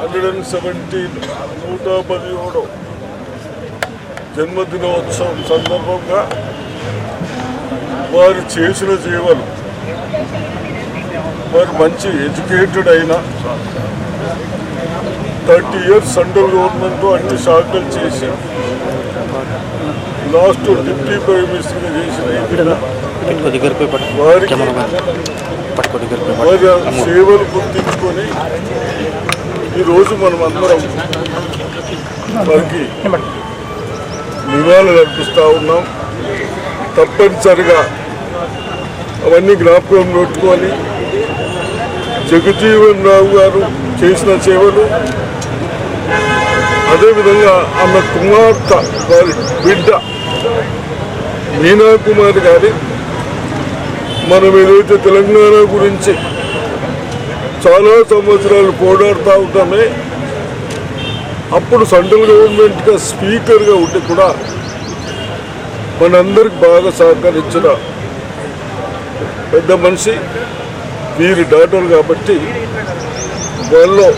117వ జన్మదినోత్సవం సందర్భంగా వారు చేసిన సేవలు, వారు మంచి ఎడ్యుకేటెడ్ అయిన 30 years సెంట్రల్ గవర్నమెంట్తో అన్ని శాఖలు చేసి లాస్ట్ డిప్యూటీ ప్రైమ్ మినిస్టర్గా చేసిన వారి సేవలు గుర్తించుకొని ఈరోజు మనం అందరం వారికి నివాళులు అర్పిస్తూ ఉన్నాం. తప్పనిసరిగా అవన్నీ జ్ఞాపకం పెట్టుకొని జగజీవన్ రావు గారు చేసిన సేవలు, అదేవిధంగా ఆమె కుమార్తె వారి బిడ్డ మీనా కుమార్ గారి, మనం ఏదైతే తెలంగాణ గురించి చాలా సంవత్సరాలు పోరాడుతూ ఉంటామే, అప్పుడు సెంట్రల్ గవర్నమెంట్గా స్పీకర్గా ఉండి కూడా మనందరికి బాగా సహకరించిన పెద్ద మనిషి వీరి డాక్టర్ కాబట్టి వాళ్ళు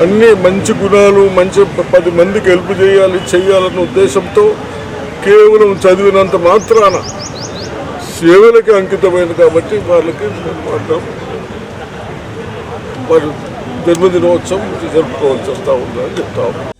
అన్ని మంచి గుణాలు, మంచి 10 మందికి హెల్ప్ చేయాలన్న ఉద్దేశంతో కేవలం చదివినంత మాత్రాన సేవలకి అంకితమైంది కాబట్టి వాళ్ళకి వారి జన్మదినోత్సవం జరుపుకోవాల్సి వస్తూ ఉందని చెప్తా ఉన్నాం.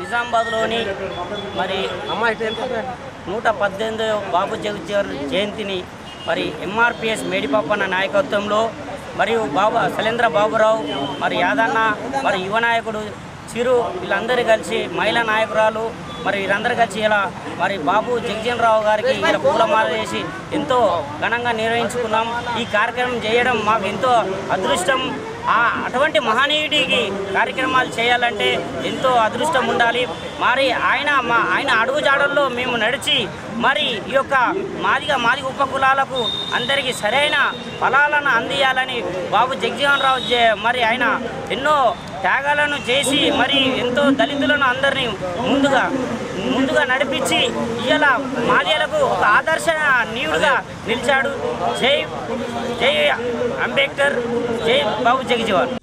నిజామాబాద్లోని మరి 118వ బాబు జగజ్జీవన్ జయంతిని మరి ఎంఆర్పిఎస్ మేడిపప్పన్న నాయకత్వంలో మరియు శైలేంద్ర బాబురావు, మరి యాదన్న, మరి యువ నాయకుడు చిరు, వీళ్ళందరూ కలిసి మహిళా నాయకురాలు, మరి వీరందరూ కలిసి ఇలా మరి బాబు జగజ్జీవన్ రావు గారికి ఇలా పూలమాల వేసి ఎంతో ఘనంగా నిర్వహించుకున్నాం. ఈ కార్యక్రమం చేయడం మాకు ఎంతో అదృష్టం. అటువంటి మహనీయుడికి కార్యక్రమాలు చేయాలంటే ఎంతో అదృష్టం ఉండాలి. మరి ఆయన అడుగుజాడల్లో మేము నడిచి మరి ఈ యొక్క మాదిగ ఉపకులాలకు అందరికీ సరైన ఫలాలను అందియాలని బాబు జగజ్జీవన్ రావు మరి ఆయన ఎన్నో త్యాగాలను చేసి మరి ఎంతో దళితులను అందరినీ ముందుగా నడిపించి ఇవాళ మాదిగలకు ఒక ఆదర్శనీయుడిగా నిలిచాడు. జై అంబేద్కర్, జై బాబు జగజ్జీవన్.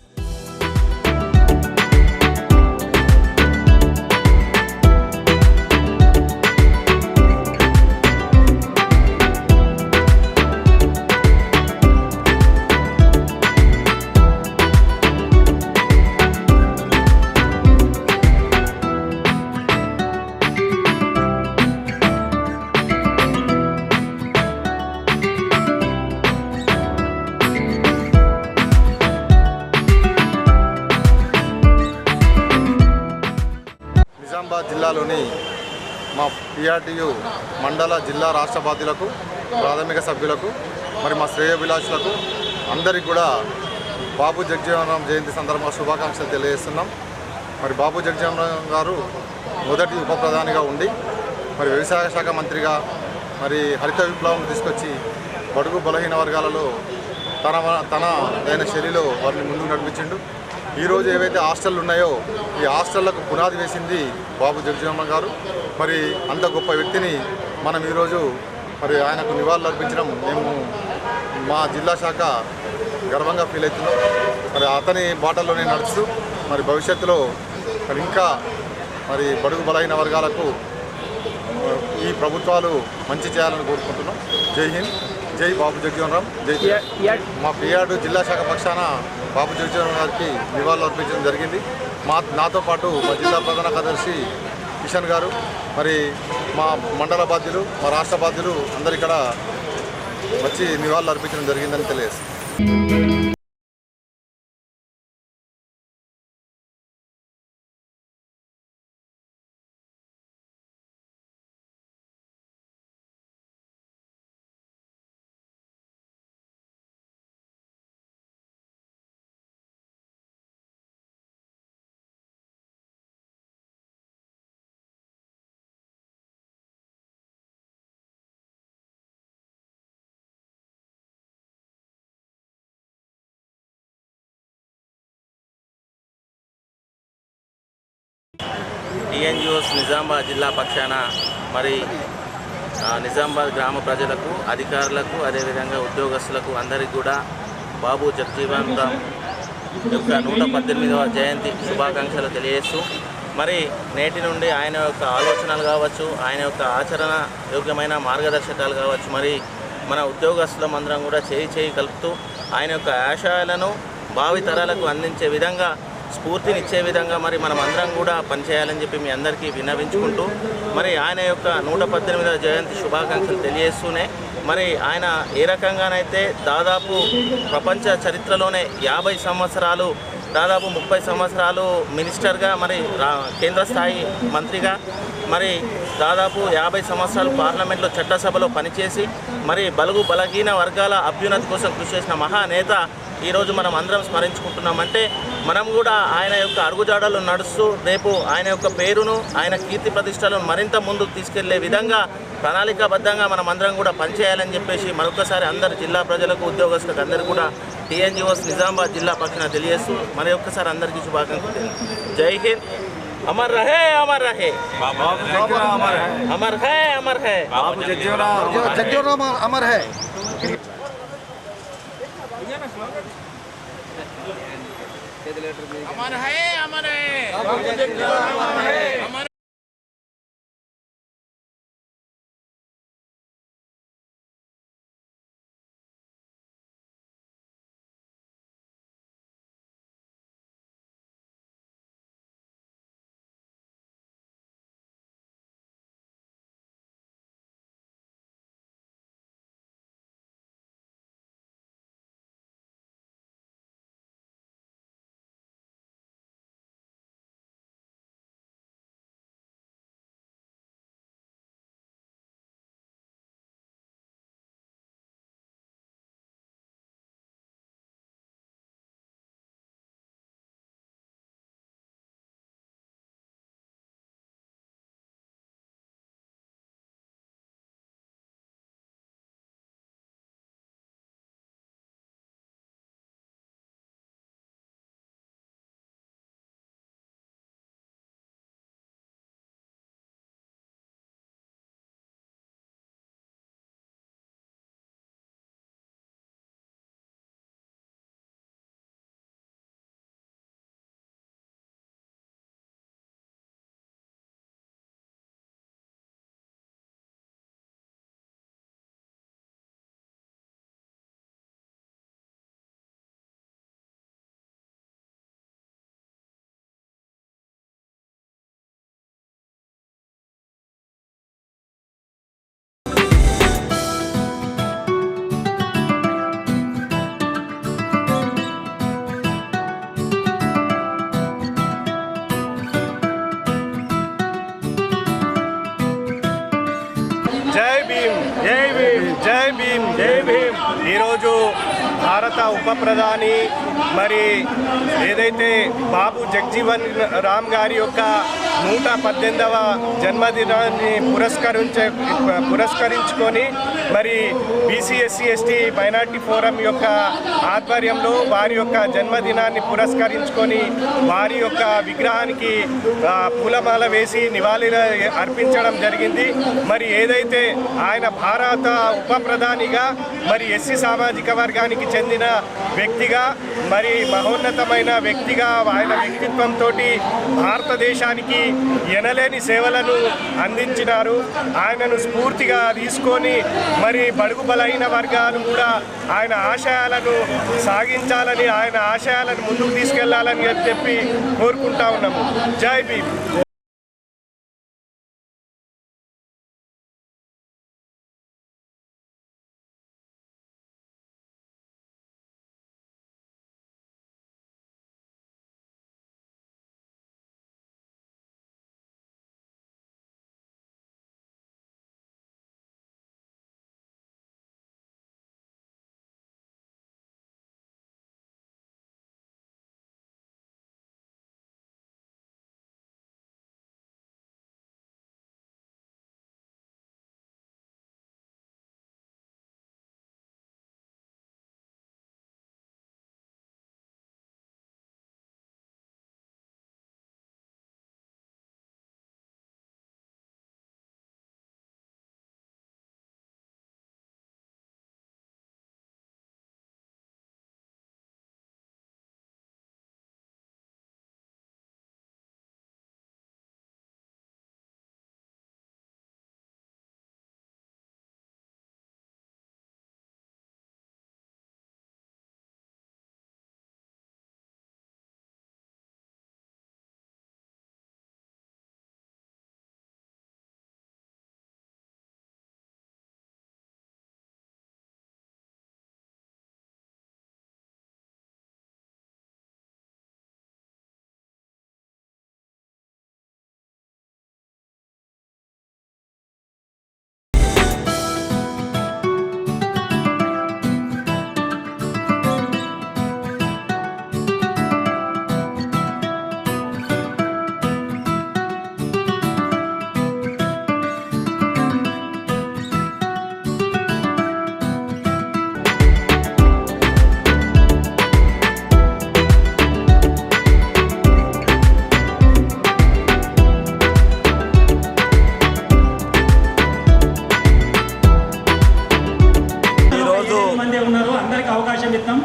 నిజామాబాద్ జిల్లాలోని మా పిఆర్టీయు మండల జిల్లా రాష్ట్ర బాధ్యులకు, ప్రాథమిక సభ్యులకు, మరి మా శ్రేయోభిలాషులకు అందరికీ కూడా బాబు జగజ్జీవన్ రామ్ జయంతి సందర్భంగా శుభాకాంక్షలు తెలియజేస్తున్నాం. మరి బాబు జగజ్జీవన్ రామ్ గారు మొదటి ఉప ప్రధానిగా ఉండి మరి వ్యవసాయ శాఖ మంత్రిగా మరి హరిత విప్లవం తీసుకొచ్చి బడుగు బలహీన వర్గాలలో తన శైలిలో వారిని ముందుకు నడిపించిండు. ఈరోజు ఏవైతే హాస్టళ్ళు ఉన్నాయో ఈ హాస్టళ్లకు పునాది వేసింది బాబు జగజ్జీవన్ రామ్ గారు. మరి అంత గొప్ప వ్యక్తిని మనం ఈరోజు మరి ఆయనకు నివాళులు అర్పించడం మేము మా జిల్లా శాఖ గర్వంగా ఫీల్ అవుతున్నాం. మరి అతని బాటల్లోనే నడుస్తూ మరి భవిష్యత్తులో మరి ఇంకా మరి బడుగు బలహీన వర్గాలకు ఈ ప్రభుత్వాలు మంచి చేయాలని కోరుకుంటున్నాం. జై హింద్, జై బాబు జగజ్జీవన్ రామ్, జై. మా పిఆర్టీ జిల్లా శాఖ పక్షాన బాబు జగజ్జీవన్ గారికి నివాళులు అర్పించడం జరిగింది. నాతో పాటు మా జిల్లా ప్రధాన కార్యదర్శి కిషన్ గారు, మరి మా మండల బాధ్యులు, మా రాష్ట్ర బాధ్యులు అందరు ఇక్కడ వచ్చి నివాళులు అర్పించడం జరిగిందని తెలియజేస్తుంది. టీఎన్జిఓస్ నిజామాబాద్ జిల్లా పక్షాన మరి నిజామాబాద్ గ్రామ ప్రజలకు, అధికారులకు, అదేవిధంగా ఉద్యోగస్తులకు అందరికీ కూడా బాబు జగజీవన్ రామ్ యొక్క 118వ జయంతి శుభాకాంక్షలు తెలియజేస్తూ మరి నేటి నుండి ఆయన యొక్క ఆలోచనలు కావచ్చు, ఆయన యొక్క ఆచరణ యోగ్యమైన మార్గదర్శకాలు కావచ్చు, మరి మన ఉద్యోగస్తులం అందరం కూడా చేయి కలుపుతూ ఆయన యొక్క ఆశయాలను భావితరాలకు అందించే విధంగా, స్ఫూర్తినిచ్చే విధంగా మరి మనం అందరం కూడా పనిచేయాలని చెప్పి మీ అందరికీ విన్నవించుకుంటూ మరి ఆయన యొక్క 118వ జయంతి శుభాకాంక్షలు తెలియజేస్తూనే మరి ఆయన ఏ రకంగానైతే దాదాపు ప్రపంచ చరిత్రలోనే 50 సంవత్సరాలు, దాదాపు 30 సంవత్సరాలు మినిస్టర్గా, మరి కేంద్ర స్థాయి మంత్రిగా, మరి దాదాపు 50 సంవత్సరాలు పార్లమెంట్లో చట్టసభలో పనిచేసి మరి బలుగు బలహీన వర్గాల అభ్యున్నతి కోసం కృషి చేసిన మహానేత ఈరోజు మనం అందరం స్మరించుకుంటున్నామంటే మనం కూడా ఆయన యొక్క అడుగుజాడలు నడుస్తూ రేపు ఆయన యొక్క పేరును, ఆయన కీర్తి ప్రతిష్టలను మరింత ముందుకు తీసుకెళ్లే విధంగా ప్రణాళికాబద్ధంగా మనం అందరం కూడా పనిచేయాలని చెప్పేసి మరొకసారి అందరు జిల్లా ప్రజలకు, ఉద్యోగస్తులకు అందరూ కూడా టీఎన్జిఓస్ నిజామాబాద్ జిల్లా పక్షాన తెలియజేస్తూ మరి ఒక్కసారి అందరికీ శుభాకాంక్షలు. జై హింద్. अमर रहे, अमर रहे, अमर है, अमर है, जगजीवन राम अमर है. अमर है, अमर है. జై భీమ్, జై భీమ్, జై భీమ్, జై భీమ్. ఈరోజు భారత ఉప ప్రధాని మరి ఏదైతే బాబు జగజీవన్ రామ్ గారి యొక్క 118వ జన్మదినాన్ని పురస్కరించుకొని మరి BC SC ST minority forum యొక్క ఆధ్వర్యంలో వారి యొక్క జన్మదినాన్ని పురస్కరించుకొని వారి యొక్క విగ్రహానికి పూలమాల వేసి నివాళులు అర్పించడం జరిగింది. మరి ఏదైతే ఆయన భారత ఉప ప్రధానిగా మరి ఎస్సీ సామాజిక వర్గానికి చెందిన వ్యక్తిగా, మరి మహోన్నతమైన వ్యక్తిగా ఆయన వ్యక్తిత్వంతో భారతదేశానికి ఎనలేని సేవలను అందించినారు. ఆయనను స్ఫూర్తిగా తీసుకొని మరి బడుగు బలైన వర్గాలు కూడా ఆయన ఆశయాలను సాగించాలని, ఆయన ఆశయాలను ముందుకు తీసుకెళ్లాలని చెప్పి కోరుకుంటా ఉన్నాము. జై భీమ్.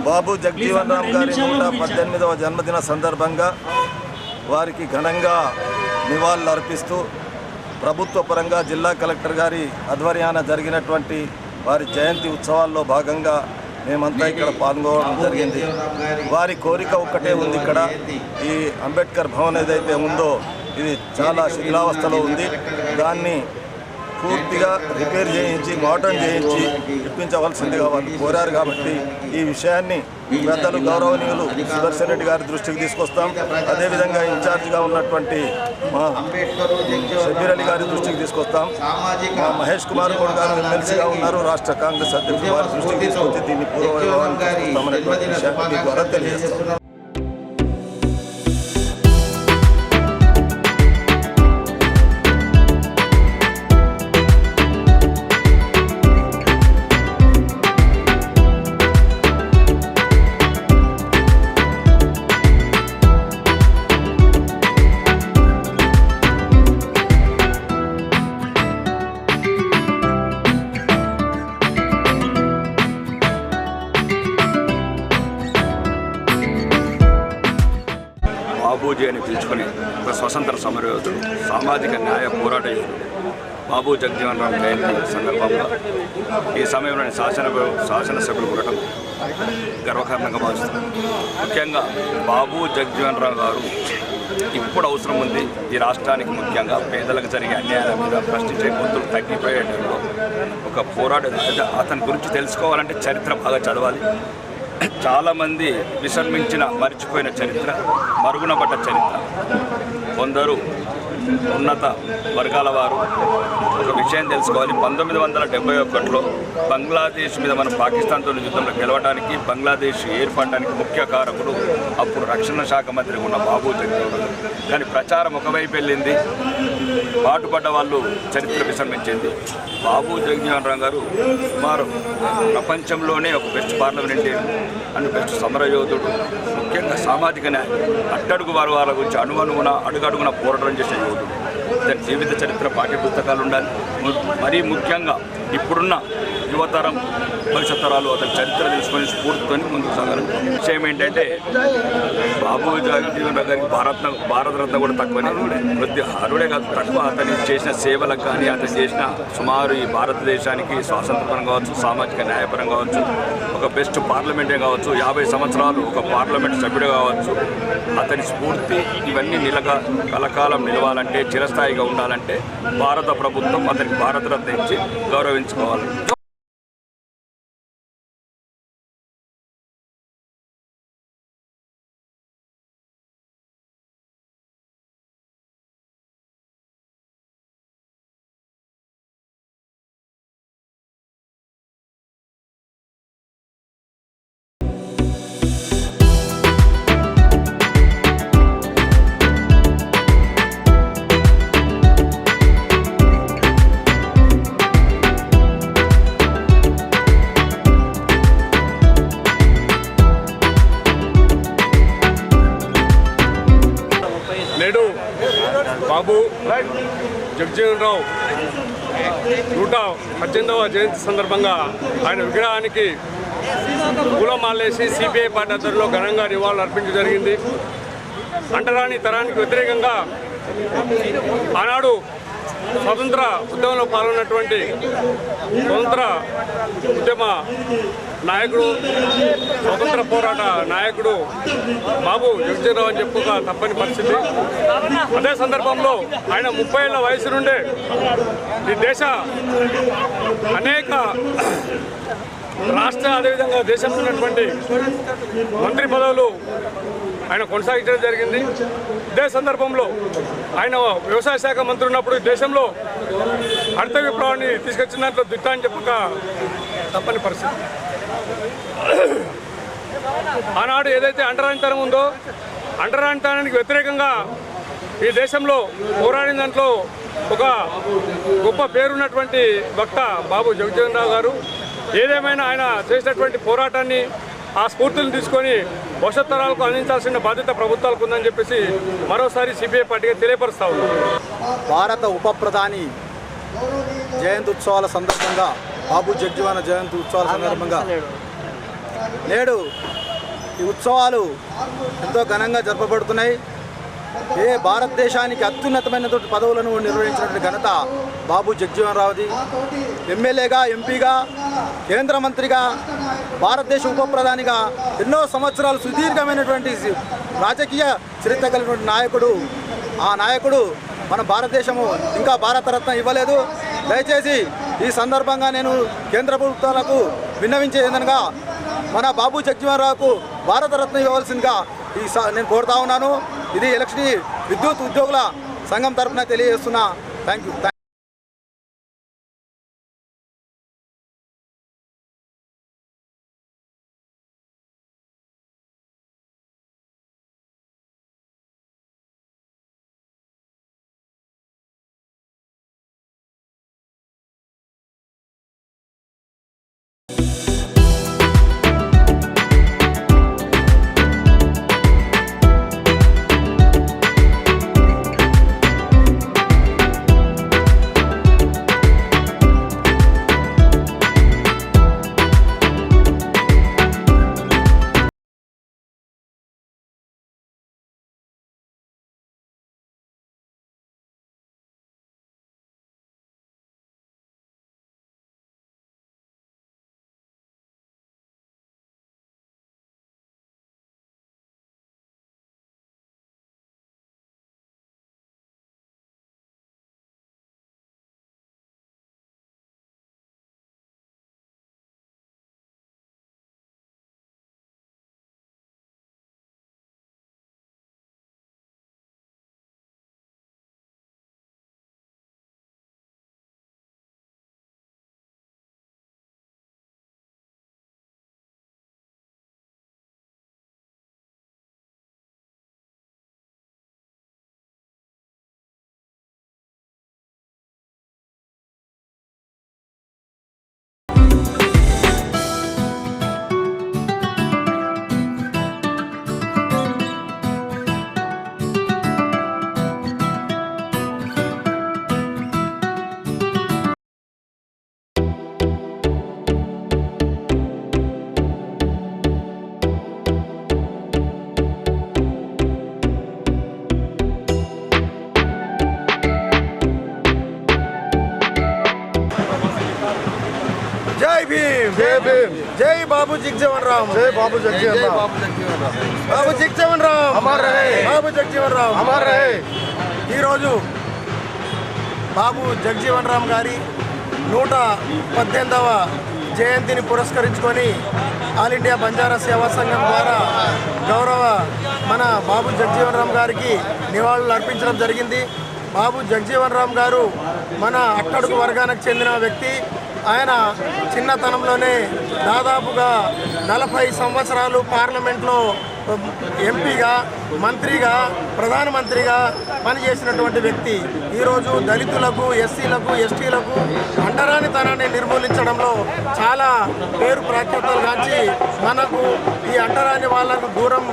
బాబు జగజీవన్ రామ్ గారి 118వ జన్మదిన సందర్భంగా వారికి ఘనంగా నివాళులు అర్పిస్తూ ప్రభుత్వ పరంగా జిల్లా కలెక్టర్ గారి ఆధ్వర్యాన జరిగినటువంటి వారి జయంతి ఉత్సవాల్లో భాగంగా మేమంతా ఇక్కడ పాల్గొనడం జరిగింది. వారి కోరిక ఒక్కటే ఉంది. ఇక్కడ ఈ అంబేద్కర్ భవన్ ఏదైతే ఉందో ఇది చాలా శిథిలావస్థలో ఉంది. దాన్ని పూర్తిగా రిపేర్ చేయించి మోడర్న్ చేయించి ఇప్పించవలసిందిగా వాళ్ళు కోరారు. కాబట్టి ఈ విషయాన్ని పెద్దలు గౌరవనీయులు సుదర్శన్ రెడ్డి గారి దృష్టికి తీసుకొస్తాం. అదేవిధంగా ఇన్ఛార్జిగా ఉన్నటువంటి మా షబీర్ అలీ గారి దృష్టికి తీసుకొస్తాం. మా మహేష్ కుమార్ గౌడ్ గారు ఎమ్మెల్సీగా ఉన్నారు, రాష్ట్ర కాంగ్రెస్ అధ్యక్షుడు వారి దృష్టికి తీసుకొచ్చి దీన్ని పూర్వవైభవాన్ని తీసుకొస్తామనేటువంటి విషయాన్ని మీ ద్వారా తెలియజేస్తాం. బాబూజీ అని పిలుచుకొని ఒక స్వతంత్ర సమరయోధుడు, సామాజిక న్యాయ పోరాట యోధుడు బాబు జగజీవన్ రామ్ జయంతి సందర్భంగా ఈ సమయంలోని శాసనసభ్యులు ఉండటం గర్వకారణంగా భావిస్తున్నాం. ముఖ్యంగా బాబు జగజీవన్ రామ్ గారు ఇప్పుడు అవసరం ఉంది. ఈ రాష్ట్రానికి ముఖ్యంగా పేదలకు జరిగే అన్యాయాల మీద ప్రశ్నించే గొంతులు తగ్గిపోయే టైంలో ఒక పోరాట అతని గురించి తెలుసుకోవాలంటే చరిత్ర బాగా చదవాలి. చాలామంది విసర్మించిన మర్చిపోయిన చరిత్ర, మరుగున పడ్డ చరిత్ర. కొందరు ఉన్నత వర్గాల వారు ఒక విషయం తెలుసుకోవాలి. 1971లో బంగ్లాదేశ్ మీద మనం పాకిస్తాన్తో యుద్ధంలో గెలవడానికి, బంగ్లాదేశ్ ఏర్పడడానికి ముఖ్య కారకుడు అప్పుడు రక్షణ శాఖ మంత్రి ఉన్న బాబు జగజీవన్ రామ్. కానీ ప్రచారం ఒకవైపు వెళ్ళింది, పాటుపడ్డ వాళ్ళు చరిత్ర విసర్మించింది. బాబు జగజీవన్ రామ్ గారు సుమారు ప్రపంచంలోనే ఒక బెస్ట్ పార్లమెంటేరియన్ అండ్ బెస్ట్ సమరయోధుడు. ముఖ్యంగా సామాజిక న్యాయం, అట్టడుగు వర్గాల గురించి అడుగడుగున పోరాటం చేసే యోధుడు. ఇతని జీవిత చరిత్ర పాఠ్య పుస్తకాలు ఉండాలి. మరీ ముఖ్యంగా ఇప్పుడున్న యువతరం, భవిష్యత్ తరాలు అతని చరిత్ర తెలుసుకొని స్ఫూర్తితో ముందుకు సాగాలి. విషయం ఏంటంటే బాబు జగజీవన్ రామ్ గారికి భారతరత్న కూడా తక్కువనే, కొద్ది అరుడే కాదు తక్కువ. అతని చేసిన సేవలకు కానీ, అతను చేసిన సుమారు ఈ భారతదేశానికి స్వాతంత్రపరం కావచ్చు, సామాజిక న్యాయపరం కావచ్చు, ఒక బెస్ట్ పార్లమెంటే కావచ్చు, 50 సంవత్సరాలు ఒక పార్లమెంట్ సభ్యుడు కావచ్చు. అతని స్ఫూర్తి ఇవన్నీ కలకాలం నిలవాలంటే, చిరస్థాయిగా ఉండాలంటే భారత ప్రభుత్వం అతనికి భారతరత్న ఇచ్చి గౌరవించుకోవాలి. నేడు బాబు జగజీవన్ రామ్ 118వ జయంతి సందర్భంగా ఆయన విగ్రహానికి పూలమాలేసి సిపిఐ పార్టీ ఆధ్వర్యంలో ఘనంగా నివాళులు అర్పించడం జరిగింది. అంటరాని తరానికి వ్యతిరేకంగా ఆనాడు స్వతంత్ర ఉద్యమంలో పాల్గొన్నటువంటి స్వతంత్ర ఉద్యమ నాయకుడు, స్వతంత్ర పోరాట నాయకుడు బాబు జగజీవన్ రామ్ అని చెప్పుక తప్పని పరిస్థితి. అదే సందర్భంలో ఆయన 30 ఏళ్ల వయసు నుండే ఈ దేశ అనేక రాష్ట్ర, అదేవిధంగా దేశంలో ఉన్నటువంటి మంత్రి పదవులు ఆయన కొనసాగించడం జరిగింది. ఇదే సందర్భంలో ఆయన వ్యవసాయ శాఖ మంత్రి ఉన్నప్పుడు దేశంలో హరిత విప్లవాన్ని తీసుకొచ్చిన దాంట్లో దిట్ట అని చెప్పక తప్పని పరిస్థితి. ఆనాడు ఏదైతే అంటరానితనం ఉందో, అంటరానితనానికి వ్యతిరేకంగా ఈ దేశంలో పోరాడిన దాంట్లో ఒక గొప్ప పేరున్నటువంటి వక్త బాబు జగజీవన్ రామ్ గారు. ఏదేమైనా ఆయన చేసినటువంటి పోరాటాన్ని, ఆ స్ఫూర్తిని తీసుకొని భవిష్యత్ తరాలకు అందించాల్సిన బాధ్యత ప్రభుత్వాలకు ఉందని చెప్పేసి మరోసారి సిపిఐ పార్టీగా తెలియపరుస్తా ఉన్నారు. భారత ఉప ప్రధాని జయంతి ఉత్సవాల సందర్భంగా, బాబు జగజీవన్ జయంతి ఉత్సవాల సందర్భంగా నేడు ఈ ఉత్సవాలు ఎంతో ఘనంగా జరపబడుతున్నాయి. భారతదేశానికి అత్యున్నతమైనటువంటి పదవులను నిర్వహించినటువంటి ఘనత బాబు జగజీవన్ రావుది. ఎమ్మెల్యేగా, ఎంపీగా, కేంద్ర మంత్రిగా, భారతదేశ ఉప ప్రధానిగా ఎన్నో సంవత్సరాలు సుదీర్ఘమైనటువంటి రాజకీయ చరిత్ర కలిగినటువంటి నాయకుడు. ఆ నాయకుడు మన భారతదేశము ఇంకా భారతరత్న ఇవ్వలేదు. దయచేసి ఈ సందర్భంగా నేను కేంద్ర ప్రభుత్వాలకు విన్నవించేదనగా మన బాబు జగజీవన్ రావుకు భారతరత్న ఇవ్వవలసిందిగా నేను కోరుతా ఉన్నాను. ఇది ఎలక్ట్రిసిటీ విద్యుత్ ఉద్యోగుల సంఘం తరఫున తెలియజేస్తున్నా. Thank you. జై భీమ్, జై భీమ్, జై బాబు జగజీవన్ రామ్, జై బాబు జగజీవన్ రామ్, బాబు జగజీవన్ రామ్ అమర్ రహే, బాబు జగజీవన్ రామ్ అమర్ రహే. ఈరోజు బాబు జగజీవన్ రామ్ గారి 118వ జయంతిని పురస్కరించుకొని ఆల్ ఇండియా బంజారా సేవా సంఘం ద్వారా గౌరవ మన బాబు జగజీవన్ రామ్ గారికి నివాళులు అర్పించడం జరిగింది. బాబు జగజీవన్ రామ్ గారు మన అట్టడుగు వర్గానికి చెందిన వ్యక్తి. ఆయన చిన్నతనంలోనే దాదాపుగా 40 సంవత్సరాలు పార్లమెంట్లో ఎంపీగా, మంత్రిగా, ప్రధానమంత్రిగా పనిచేసినటువంటి వ్యక్తి. ఈరోజు దళితులకు, ఎస్సీలకు, ఎస్టీలకు అంటరానితనాన్ని నిర్మూలించడంలో చాలా పేరు ప్రఖ్యాతలు గాంచి మనకు ఈ అంటరాని వాళ్ళకు దూరం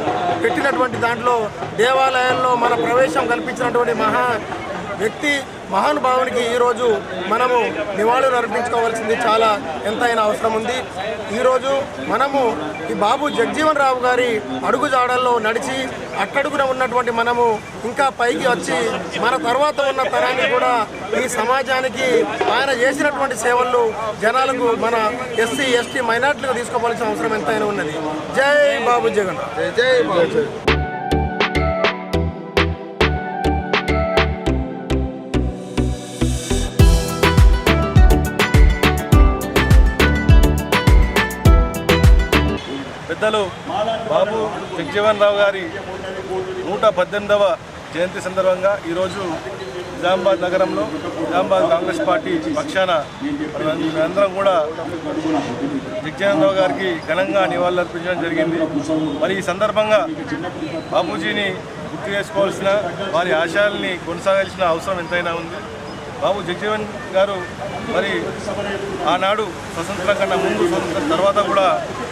పెట్టినటువంటి దాంట్లో దేవాలయాల్లో మన ప్రవేశం కల్పించినటువంటి వ్యక్తి, మహానుభావునికి ఈరోజు మనము నివాళులు అర్పించుకోవాల్సింది చాలా ఎంతైనా అవసరం ఉంది. ఈరోజు మనము ఈ బాబు జగజీవన్ రావు గారి అడుగుజాడల్లో నడిచి అట్టడుగున ఉన్నటువంటి మనము ఇంకా పైకి వచ్చి మన తర్వాత ఉన్న తరానికి కూడా ఈ సమాజానికి ఆయన చేసినటువంటి సేవలు జనాలకు మన ఎస్సీ, ఎస్టీ, మైనార్టీలకు తీసుకోవాల్సిన అవసరం ఎంతైనా ఉన్నది. జై బాబు జగన్, జై బాబు. పెద్దలు బాబు జగజీవన్ రావు గారి 118వ జయంతి సందర్భంగా ఈరోజు నిజామాబాద్ నగరంలో నిజామాబాద్ కాంగ్రెస్ పార్టీ పక్షాన మేమందరం కూడా జగజీవన్ రావు గారికి ఘనంగా నివాళులర్పించడం జరిగింది. మరి ఈ సందర్భంగా బాపూజీని గుర్తు చేసుకోవాల్సిన, వారి ఆశయాల్ని కొనసాగాల్సిన అవసరం ఎంతైనా ఉంది. బాబు జగజీవన్ గారు మరి ఆనాడు స్వతంత్రం కన్నా ముందు, స్వతంత్రం తర్వాత కూడా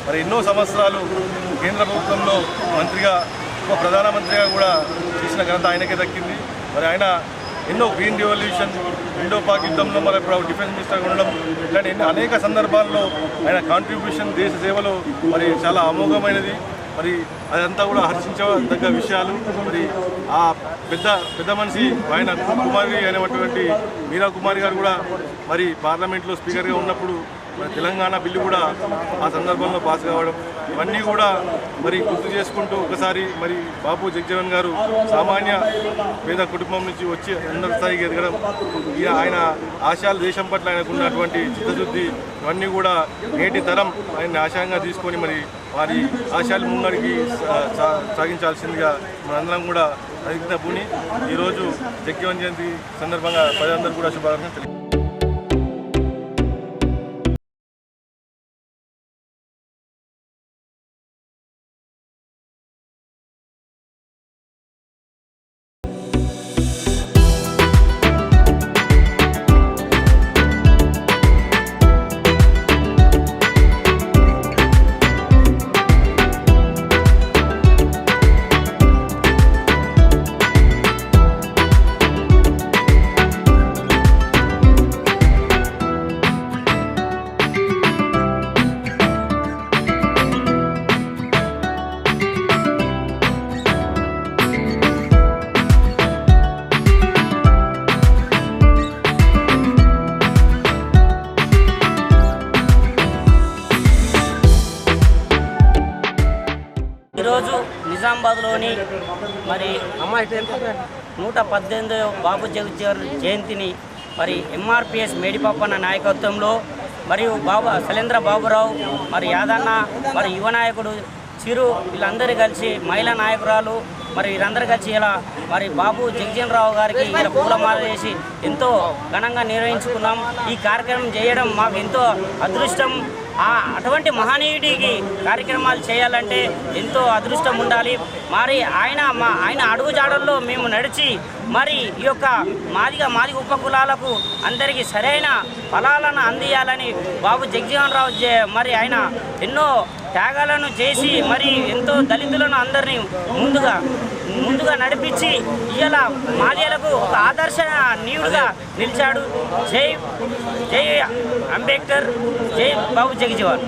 మరి ఎన్నో సంవత్సరాలు కేంద్ర ప్రభుత్వంలో మంత్రిగా, ప్రధానమంత్రిగా కూడా చేసిన ఘనత ఆయనకే దక్కింది. మరి ఆయన ఎన్నో గ్రీన్ రెవల్యూషన్, ఇండో పాక్ యుద్ధంలో మరి ఇప్పుడు డిఫెన్స్ మినిస్టర్గా ఉండడం, ఇట్లాంటి అనేక సందర్భాల్లో ఆయన కాంట్రిబ్యూషన్ దేశ సేవలో మరి చాలా అమోఘమైనది. మరి అదంతా కూడా హర్షించదగ్గ విషయాలు. మరి ఆ పెద్ద మనిషి ఆయన కుమారి అయినటువంటి మీరా కుమారి గారు కూడా మరి పార్లమెంట్లో స్పీకర్గా ఉన్నప్పుడు మరి తెలంగాణ బిల్లు కూడా ఆ సందర్భంలో పాస్ కావడం, ఇవన్నీ కూడా మరి గుర్తు చేసుకుంటూ ఒకసారి మరి బాబు జగజీవన్ గారు సామాన్య పేద కుటుంబం నుంచి వచ్చి ఉన్నత స్థాయికి ఎదగడం, ఆయన ఆశయాలు దేశం పట్ల ఆయనకు ఉన్నటువంటి చిత్తశుద్ధి, ఇవన్నీ కూడా నేటి తరం ఆయన్ని ఆశయంగా తీసుకొని మరి వారి ఆశయాలు ముందడికి సాగించాల్సిందిగా మనందరం కూడా ప్రయత్న పూని ఈరోజు జగజీవన్ జయంతి సందర్భంగా ప్రజలందరూ కూడా శుభాకాంక్షలు తెలియజేస్తారు. ఈరోజు నిజామాబాద్లోని మరి 118 బాబు జగజీవన్ జయంతిని మరి ఎంఆర్పిఎస్ మేడిపప్పన్న నాయకత్వంలో మరియు శైలేంద్ర బాబురావు మరి యాదన్న మరి యువ నాయకుడు చిరు వీళ్ళందరూ కలిసి మహిళా నాయకురాలు మరి వీరందరూ కలిసి ఇలా మరి బాబు జగజీవన్ రావు గారికి ఇలా పూలమాల చేసి ఎంతో ఘనంగా నిర్వహించుకున్నాం. ఈ కార్యక్రమం చేయడం మాకు ఎంతో అదృష్టం. అటువంటి మహనీయుడికి కార్యక్రమాలు చేయాలంటే ఎంతో అదృష్టం ఉండాలి. మరి ఆయన అడుగుజాడల్లో మేము నడిచి మరి ఈ యొక్క మాదిగ ఉపకులాలకు అందరికీ సరైన ఫలాలను అందియాలని బాబు జగజీవన్ రావు మరి ఆయన ఎన్నో త్యాగాలను చేసి మరి ఎంతో దళితులను అందరినీ ముందుగా నడిపించి ఇవాళ మాదిగలకు ఒక ఆదర్శనీయుడిగా నిలిచాడు. జై అంబేద్కర్, జై బాబు జగజీవన్.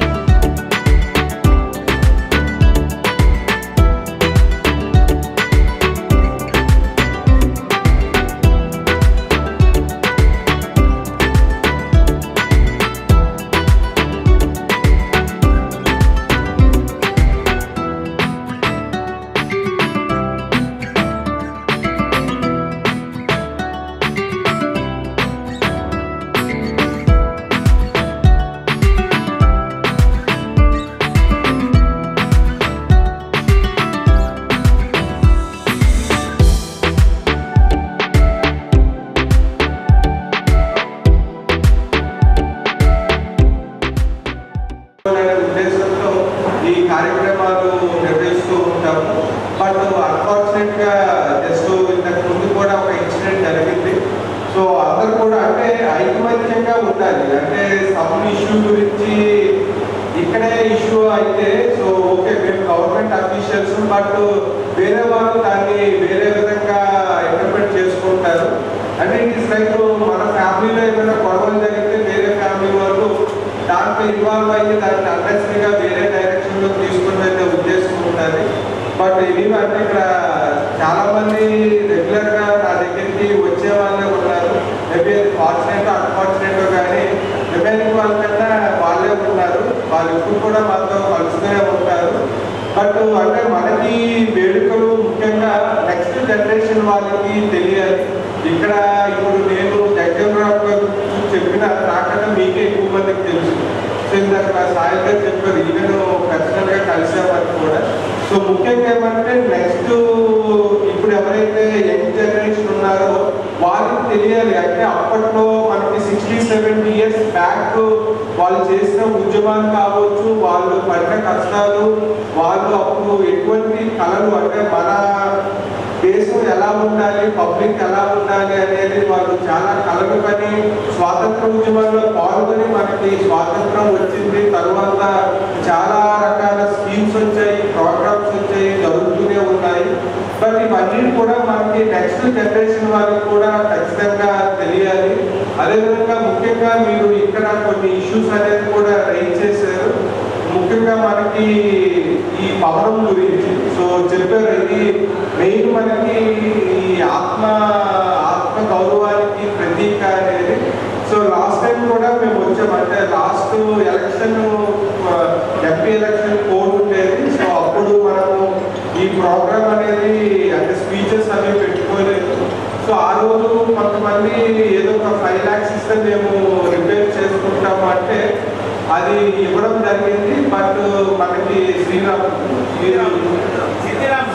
కార్యక్రమాలు నిర్వహిస్తూ ఉంటాము. బట్ అన్ఫార్చునేట్గా జస్ట్ ఇంతకు ముందు కూడా ఒక ఇన్సిడెంట్ జరిగింది. సో అందరూ కూడా అంటే ఐకమత్యంగా ఉండాలి. అంటే సమ్ ఇష్యూ గురించి ఇక్కడే ఇష్యూ అయితే సో ఓకే మేము గవర్నమెంట్ అఫీషియల్స్, బట్ వేరే వాళ్ళు దాన్ని వేరే విధంగా ఇంటర్ప్రిట్ చేసుకుంటారు. అంటే ఇట్ ఇస్ లైక్ మన ఫ్యామిలీలో ఏమైనా గొడవలు జరిగితే వేరే ఫ్యామిలీ వాళ్ళు దాంట్లో ఇన్వాల్వ్ అయ్యి దాన్ని అన్నెసరీగా వేరే డైరెక్షన్లో తీసుకుని వెళ్ళే ఉద్దేశం ఉంటుంది. బట్ అంటే ఇక్కడ చాలా మంది రెగ్యులర్గా నా దగ్గరికి వచ్చే వాళ్ళే ఉన్నారు. మేబీ అది ఫార్చునేట్ అన్ఫార్చునేట్ కానీ రిమైనింగ్ వాళ్ళకన్నా వాళ్ళే ఉన్నారు. వాళ్ళు ఇప్పుడు కూడా మాతో కలుస్తూనే ఉంటారు. బట్ అంటే మనకి వేడుకలు ముఖ్యంగా నెక్స్ట్ జనరేషన్ వాళ్ళకి తెలియాలి. ఇక్కడ ఇప్పుడు నేను జగజీవన్ రావు గారు చెప్పిన నాకన్నా మీకే ఎక్కువ మందికి తెలుసు. సో ఇందాక నా సాయి గారు చెప్పారు, ఈవెన్ పర్సనల్గా కలిసామని కూడా. సో ముఖ్యంగా ఏమంటే నెక్స్ట్ ఇప్పుడు ఎవరైతే యంగ్ జనరేషన్ ఉన్నారో వాళ్ళకి తెలియాలి. అంటే అప్పట్లో మనకి 60-70 years బ్యాక్ వాళ్ళు చేసిన ఉద్యమాలు కావచ్చు, వాళ్ళు పడిన కష్టాలు, వాళ్ళు అప్పుడు ఎటువంటి కళలు అంటే మన దేశం ఎలా ఉండాలి, పబ్లిక్ ఎలా ఉండాలి అనేది వాళ్ళు చాలా కలలు పని స్వాతంత్ర ఉద్యమంలో పాల్గొని మనకి స్వాతంత్రం వచ్చింది. తర్వాత చాలా రకాల స్కీమ్స్ వచ్చాయి, ప్రోగ్రామ్స్ వచ్చాయి, జరుగుతూనే ఉన్నాయి. బట్ ఇవన్నీ ఇవన్నీ కూడా మనకి నెక్స్ట్ జనరేషన్ వాళ్ళకి కూడా ఖచ్చితంగా తెలియాలి. అదేవిధంగా ముఖ్యంగా మీరు ఇక్కడ కొన్ని ఇష్యూస్ అనేది కూడా రైజ్ చేశారు. ముఖ్యంగా మనకి ఈ పవనం గురించి సో చెప్పారు. ఇది మెయిన్ మనకి ఈ ఆత్మ గౌరవానికి ప్రతీక అనేది. సో లాస్ట్ టైం కూడా మేము వచ్చాం, అంటే last election MP election code ఉండేది. సో అప్పుడు మనము ఈ ప్రోగ్రామ్ అనేది అంటే స్పీచెస్ అవి పెట్టుకోలేదు. సో ఆ రోజు కొంతమంది ఏదో ఒక 5 lakhs ఇస్తే మేము రిపేర్ చేసుకుంటాము అంటే అది ఇవ్వడం జరిగింది. బట్ మనకి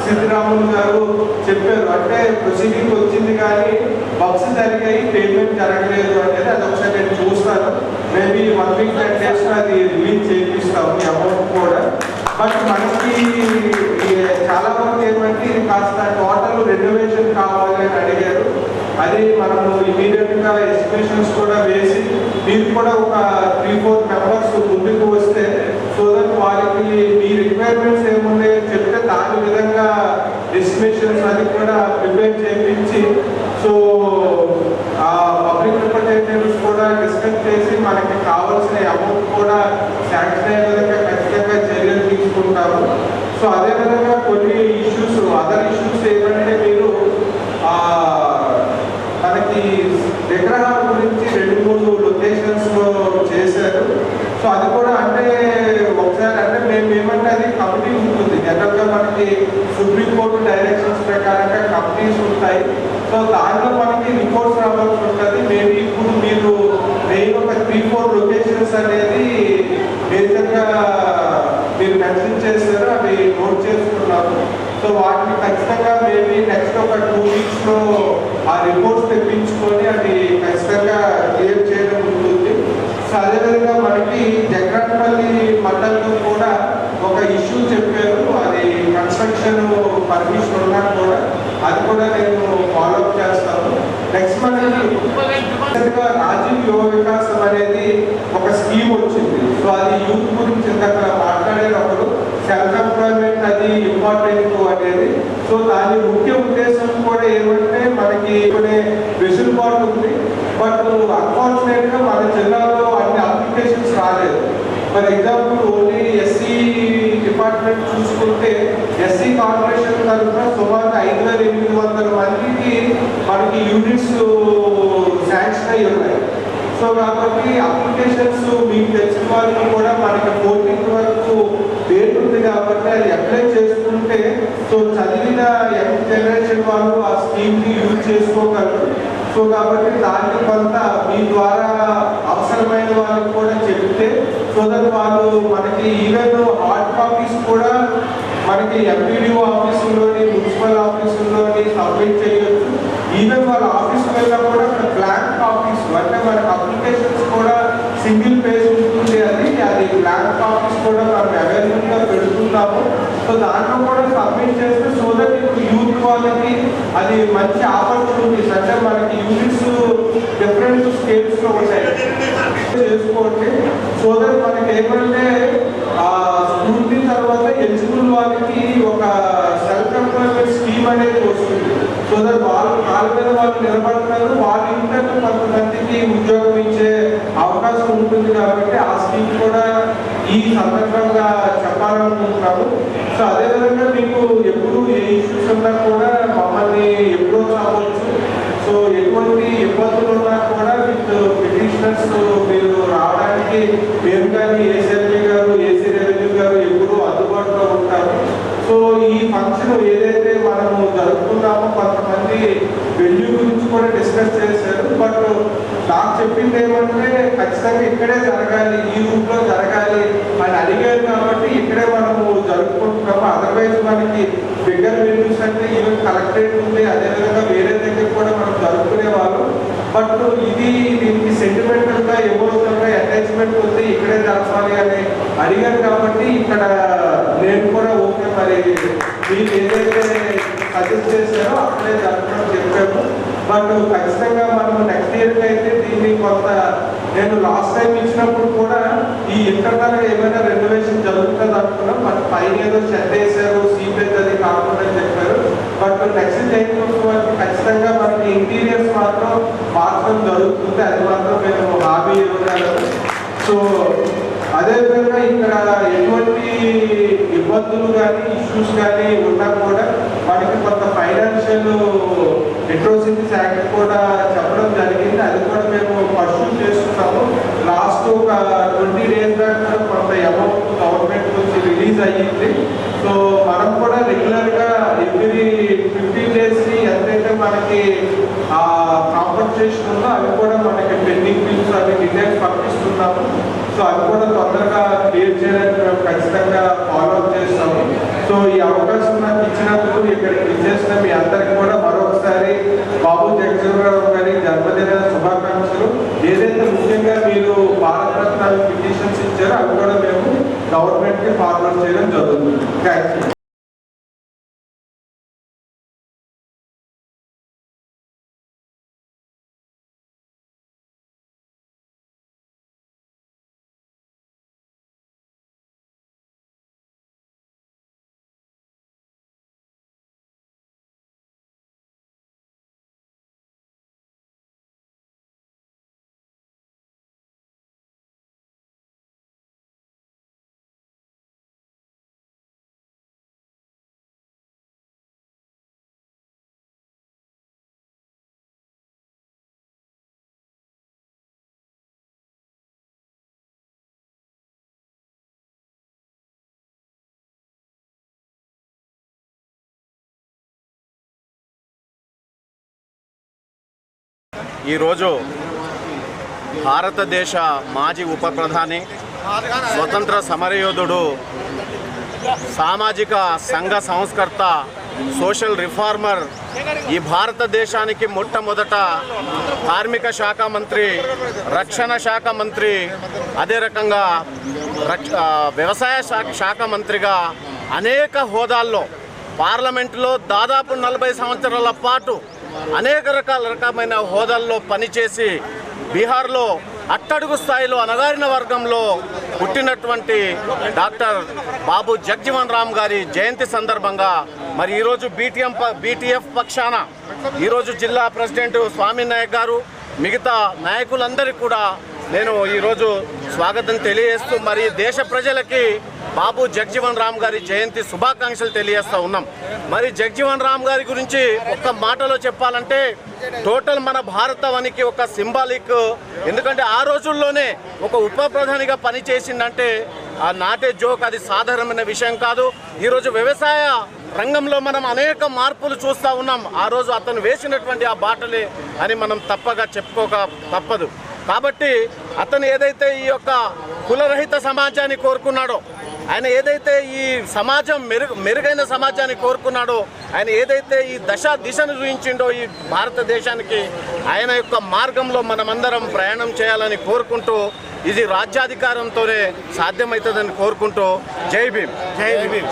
సిద్ధిరాములు గారు చెప్పారు, అంటే ప్రొసీడింగ్ వచ్చింది కానీ వర్క్స్ జరిగాయి, పేమెంట్ జరగలేదు అనేది. అది ఒకసారి నేను చూస్తాను. మేబీ 1 week 10 days అది రిలీజ్ చేపిస్తాము ఈ అమౌంట్ కూడా. బట్ మనకి చాలా మంది ఏమంటే ఇది కాస్త టోటల్ రెనోవేషన్ కావాలి అని అడిగారు. అది మనము ఇమీడియట్గా ఎస్టిమేషన్స్ కూడా వేసి మీరు కూడా ఒక 3-4 members ముందుకు వస్తే సో దట్ వారికి మీ రిక్వైర్మెంట్స్ ఏమున్నాయో చెప్తే దాని విధంగా ఎస్టిమేషన్స్ అది కూడా ప్రిపేర్ చేయించి సో పబ్లిక్ రిప్రజెంటేటివ్స్ కూడా డిస్కస్ చేసి మనకి కావాల్సిన అమౌంట్ కూడా శాంక్షన్ అయ్యే విధంగా ఖచ్చితంగా చర్యలు తీసుకుంటాము. సో అదేవిధంగా కొన్ని ఇష్యూస్ అదర్ ఇష్యూస్ ఏమంటే మీరు మనకి విగ్రహాల గురించి 2-3 లొకేషన్స్లో చేశారు. సో అది కూడా అంటే ఒకసారి అంటే మేము ఏమంటే అది కమిటీ ఉంటుంది. జనరల్గా మనకి సుప్రీంకోర్టు డైరెక్షన్స్ ప్రకారంగా కమిటీస్ ఉంటాయి. సో దాంట్లో మనకి రిపోర్ట్స్ రావాల్సి ఉంటుంది. మేబీ ఇప్పుడు మీరు మెయిన్ ఒక 3-4 లొకేషన్స్ అనేది మేజర్గా మీరు మెన్షన్ చేశారు, అవి నోట్ చేసుకున్నాము. సో వాటిని ఖచ్చితంగా మేబీ నెక్స్ట్ ఒక 2 weeksలో ఆ రిపోర్ట్స్ తెప్పించుకొని అది ఖచ్చితంగా క్లియర్ చేయడం ఉంటుంది. సో అదేవిధంగా మనకి జగన్పల్లి మండలంలో కూడా ఒక ఇష్యూ చెప్పారు. అది కన్స్ట్రక్షన్ పర్మిషన్ ఉన్నా కూడా అది కూడా నేను ఫాలోఅప్ చేస్తాను. నెక్స్ట్ మనకి రాజీవ్ యువ వికాసం అనేది ఒక స్కీమ్ వచ్చింది. సో అది యూత్ గురించి ఇందాక మాట్లాడేటప్పుడు సెల్ఫ్ ఎంప్లాయ్మెంట్ అది ఇంపార్టెంట్ అనేది. సో దాని ముఖ్య ఉద్దేశం కూడా ఏమంటే మనకి కొన్ని వెసులుబాటు ఉంది. బట్ అన్ఫార్చునేట్గా మన జిల్లాలో అన్ని అప్లికేషన్స్ రాలేదు. For example only SC department చూసుకుంటే ఎస్సీ కార్పొరేషన్ తరఫున సుమారు 5,800 మందికి మనకి యూనిట్స్ శాంక్షన్ అయ్యి ఉన్నాయి. సో కాబట్టి అప్లికేషన్స్ మీకు తెలిసిన వాళ్ళకి కూడా మనకి 14th వరకు డేట్ ఉంది కాబట్టి అది అప్లై చేసుకుంటే సో చదివిన యంగ్ జనరేషన్ వాళ్ళు ఆ స్కీమ్ని యూజ్ చేసుకోగలరు. సో కాబట్టి దాన్ని కొంత మీ ద్వారా అవసరమైన వాళ్ళకి కూడా చెప్తే సో దట్ వాళ్ళు మనకి ఈవెన్ హార్డ్ కాపీస్ కూడా మనకి ఎంపీడీఓ ఆఫీసుల్లోని మున్సిపల్ ఆఫీసుల్లోని సబ్మిట్ చేయొచ్చు. ఈవెన్ వాళ్ళ ఆఫీస్కి వెళ్ళినా కూడా బ్లాంక్ కాపీస్ అంటే మనకి అప్లికేషన్స్ కూడా సింగిల్ పేజ్ ఉంటుంది. అది బ్లాంక్ కాపీస్ కూడా మనం అవైలబుల్గా పెడుతున్నాము. సో దాంట్లో కూడా సబ్మిట్ చేస్తే సో దట్ ఇప్పుడు యూత్ వాళ్ళకి అది మంచి ఆపర్చునిటీస్ అంటే మనకి యూనిట్స్ డిఫరెంట్ స్కేల్స్లో ఉంటాయి చేసుకోండి. సో దట్ మనకి ఏమంటే స్కూల్ తర్వాత ఎలిజిబుల్ వాళ్ళకి ఒక సెల్ఫ్ ఎంప్లాయ్మెంట్ స్కీమ్ అనేది వస్తుంది. సో దట్ వాళ్ళు కాళ్ళ మీద వాళ్ళు నిలబడుతున్నారు, వాళ్ళ ఇంట్లో కొంతమందికి ఉద్యోగం ఇచ్చే అవకాశం ఉంటుంది. కాబట్టి ఆ స్కీమ్ కూడా ఈ సందర్భంగా చెప్పాలనుకుంటున్నాము. సో అదేవిధంగా మీకు ఎప్పుడు ఏ ఇష్యూస్ ఉన్నా కూడా మమ్మల్ని ఎప్పుడో రావచ్చు. సో ఎటువంటి ఇబ్బందులు ఉన్నా కూడా విత్ పిటిషనర్స్ మీరు రావడానికి మేము కానీ ఏసీఎల్పీ గారు ఏసీ రెవెన్యూ గారు ఎప్పుడూ అందుబాటులో ఉంటారు. సో ఈ ఫంక్షన్ ఏదైతే మనము జరుపుకున్నామో కొంతమంది వెన్యూ గురించి కూడా డిస్కస్ చేశారు. బట్ నాకు చెప్పింది ఏమంటే ఖచ్చితంగా ఇక్కడే జరగాలి, ఈ రూట్లో జరగాలి అని అడిగారు. కాబట్టి ఇక్కడే మనము జరుపుకుంటున్నాము. అదర్వైజ్ మనకి బిగ్గర్ వెన్యూస్ అంటే ఈవెన్ కలెక్టరేట్ ఉంది, అదేవిధంగా వేరే దగ్గర కూడా మనం జరుపుకునేవాళ్ళం. బట్ ఇది దీనికి సెంటిమెంటల్గా ఎమోషనల్గా అటాచ్మెంట్ ఉంది, ఇక్కడే జరపాలి అని అడిగారు. కాబట్టి ఇక్కడ నేను కూడా ఓకే మరి మీరు ఏదైతే సజెస్ట్ చేశారో అక్కడే జరపడం చెప్పాము. బట్ ఖచ్చితంగా మనం నెక్స్ట్ ఇయర్కి అయితే దీన్ని కొంత నేను లాస్ట్ టైం ఇచ్చినప్పుడు కూడా ఈ ఇంటర్నల్గా ఏమైనా రెనోవేషన్ జరుగుతుంది అనుకున్నాం. బట్ పైన ఏదో షెడ్ వేసారు, సీపేజ్ అది కాకుండా చెప్పారు. బట్ నెక్స్ట్ జైన్ వరకు ఖచ్చితంగా మనకి ఇంటీరియర్స్ మాత్రం మార్చడం జరుగుతుంది. అది మాత్రం మేము హామీ ఇవ్వగలము. సో అదేవిధంగా ఇక్కడ ఎటువంటి ఇబ్బందులు కానీ ఇష్యూస్ కానీ ఉన్నా కూడా మనకి కొంత ఫైనాన్షియల్ అట్రాసిటీస్ యాక్ట్ కూడా చెప్పడం జరిగింది. అది కూడా మేము పర్సూ చేస్తున్నాము. లాస్ట్ ఒక 20 days దాకా కొంత అమౌంట్ గవర్నమెంట్ నుంచి రిలీజ్ అయ్యింది. సో మనం కూడా రెగ్యులర్గా ఎవ్రీ 15 days ఎంతైతే మనకి ఆ కాంపన్సేషన్ ఉందో అవి కూడా మనకి పెండింగ్ బిల్స్ అవి డీటెయిల్స్ పంపిస్తున్నాము. సో అవి కూడా తొందరగా క్లియర్ చేయడానికి మేము ఖచ్చితంగా ఫాలో అప్ చేస్తాము. సో ఈ అవకాశం నాకు ఇచ్చినందుకు ఇక్కడికి ఇచ్చేసిన మీ అందరికీ కూడా మరొకసారి బాబు జగజీవనరామ్ గారి జన్మదిన శుభాకాంక్షలు. ఏదైతే ముఖ్యంగా మీరు భారతరత్న పిటిషన్స్ ఇచ్చారో అవి కూడా మేము గవర్నమెంట్కి ఫార్వర్డ్ చేయడం జరుగుతుంది. Thank you. ఈరోజు భారతదేశ మాజీ ఉప ప్రధాని, స్వతంత్ర సమరయోధుడు, సామాజిక సంఘ సంస్కర్త, సోషల్ రిఫార్మర్, ఈ భారతదేశానికి మొట్టమొదట కార్మిక శాఖ మంత్రి, రక్షణ శాఖ మంత్రి, అదే రకంగా వ్యవసాయ శాఖ మంత్రిగా అనేక హోదాల్లో పార్లమెంటులో దాదాపు 40 సంవత్సరాల పాటు అనేక రకమైన హోదాల్లో పనిచేసి బీహార్లో అట్టడుగు స్థాయిలో అణగారిన వర్గంలో పుట్టినటువంటి డాక్టర్ బాబు జగజీవన్ రామ్ గారి జయంతి సందర్భంగా మరి ఈరోజు బీటీఎఫ్ పక్షాన ఈరోజు జిల్లా ప్రెసిడెంట్ స్వామి నాయక్ గారు, మిగతా నాయకులందరికీ కూడా నేను ఈరోజు స్వాగతం తెలియజేస్తూ మరి దేశ ప్రజలకి బాబు జగజీవన్ రామ్ గారి జయంతి శుభాకాంక్షలు తెలియజేస్తూ ఉన్నాం. మరి జగజీవన్ రామ్ గారి గురించి ఒక్క మాటలో చెప్పాలంటే టోటల్ మన భారతవానికి ఒక సింబాలిక్. ఎందుకంటే ఆ రోజుల్లోనే ఒక ఉప ప్రధానిగా పనిచేసిందంటే ఆ నాటే జోక్, అది సాధారణమైన విషయం కాదు. ఈరోజు వ్యవసాయ రంగంలో మనం అనేక మార్పులు చూస్తూ ఉన్నాం. ఆ రోజు అతను వేసినటువంటి ఆ బాటలే అని మనం తప్పగా చెప్పుకోక తప్పదు. కాబట్టి అతను ఏదైతే ఈ యొక్క కులరహిత సమాజాన్ని కోరుకున్నాడో, ఆయన ఏదైతే ఈ సమాజం మెరుగైన సమాజాన్ని కోరుకున్నాడో, ఆయన ఏదైతే ఈ దిశను చూపించిండో ఈ భారతదేశానికి, ఆయన యొక్క మార్గంలో మనమందరం ప్రయాణం చేయాలని కోరుకుంటూ, ఇది రాజ్యాధికారంతోనే సాధ్యమవుతుందని కోరుకుంటూ జై భీమ్.